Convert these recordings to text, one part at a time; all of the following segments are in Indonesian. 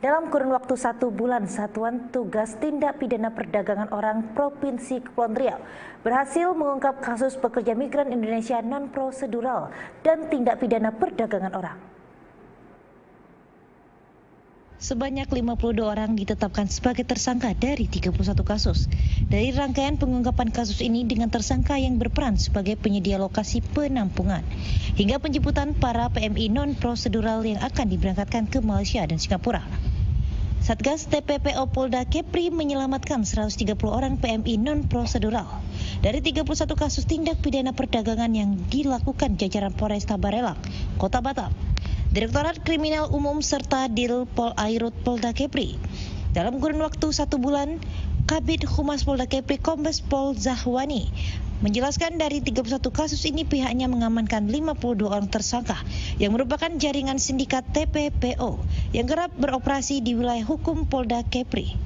Dalam kurun waktu 1 bulan, Satuan Tugas Tindak Pidana Perdagangan Orang Provinsi Kepulauan Riau berhasil mengungkap kasus pekerja migran Indonesia non-prosedural dan tindak pidana perdagangan orang. Sebanyak 52 orang ditetapkan sebagai tersangka dari 31 kasus. Dari rangkaian pengungkapan kasus ini dengan tersangka yang berperan sebagai penyedia lokasi penampungan, hingga penjemputan para PMI non-prosedural yang akan diberangkatkan ke Malaysia dan Singapura. Satgas TPPO Polda Kepri menyelamatkan 130 orang PMI non-prosedural dari 31 kasus tindak pidana perdagangan yang dilakukan jajaran Polresta Barelang, Kota Batam, Direktorat Kriminal Umum serta Dil Pol Airut Polda Kepri. Dalam kurun waktu 1 bulan, Kabid Humas Polda Kepri Kombes Pol Zahwani menjelaskan dari 31 kasus ini pihaknya mengamankan 52 orang tersangka yang merupakan jaringan sindikat TPPO yang kerap beroperasi di wilayah hukum Polda Kepri.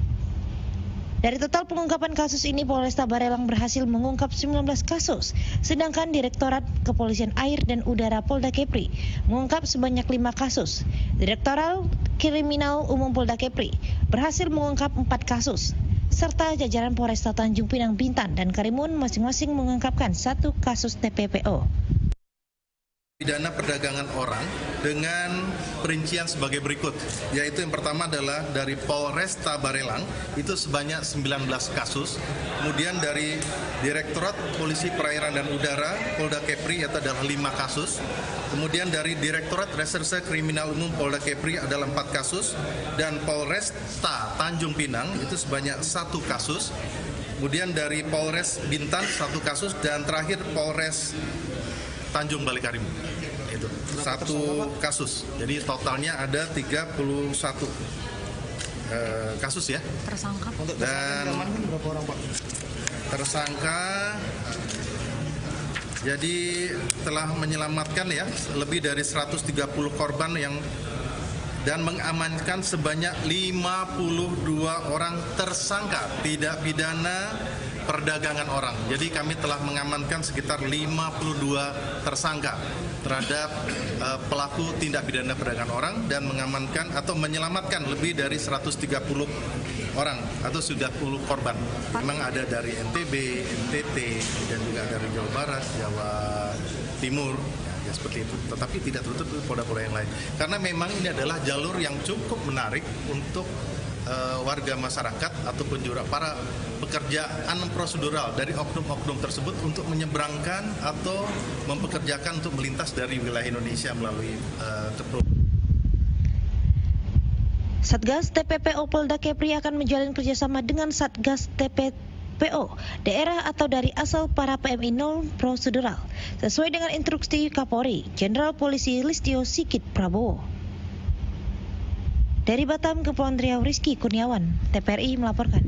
Dari total pengungkapan kasus ini, Polresta Barelang berhasil mengungkap 19 kasus, sedangkan Direktorat Kepolisian Air dan Udara Polda Kepri mengungkap sebanyak 5 kasus. Direktorat Kriminal Umum Polda Kepri berhasil mengungkap 4 kasus, serta jajaran Polresta Tanjung Pinang Bintan dan Karimun masing-masing mengungkapkan 1 kasus TPPO. Pidana perdagangan orang dengan perincian sebagai berikut, yaitu yang pertama adalah dari Polresta Barelang itu sebanyak 19 kasus, kemudian dari Direktorat Polisi Perairan dan Udara Polda Kepri itu adalah 5 kasus, kemudian dari Direktorat Reserse Kriminal Umum Polda Kepri adalah 4 kasus, dan Polresta Tanjung Pinang itu sebanyak 1 kasus, kemudian dari Polres Bintan 1 kasus, dan terakhir Polres Tanjung Balik Karimun, itu 1 kasus. Jadi totalnya ada 31 kasus ya. Tersangka. Dan berapa orang, Pak? Tersangka jadi telah menyelamatkan ya lebih dari 130 korban dan mengamankan sebanyak 52 orang tersangka tidak pidana perdagangan orang. Jadi kami telah mengamankan sekitar 52 tersangka terhadap pelaku tindak pidana perdagangan orang dan mengamankan atau menyelamatkan lebih dari 130 orang atau 10 korban. Memang ada dari NTB, NTT, dan juga dari Jawa Barat, Jawa Timur, ya seperti itu. Tetapi tidak tertutup polda-polda yang lain. Karena memang ini adalah jalur yang cukup menarik untuk warga masyarakat ataupun juga para pekerja non-prosedural dari oknum-oknum tersebut untuk menyeberangkan atau mempekerjakan untuk melintas dari wilayah Indonesia melalui kepulauan. Satgas TPPO Polda Kepri akan menjalin kerjasama dengan Satgas TPPO daerah atau dari asal para PMI non-prosedural sesuai dengan instruksi Kapolri Jenderal Polisi Listio Sigit Prabowo. Dari Batam, Kepulauan Riau, Rizky Kurniawan, TVRI melaporkan.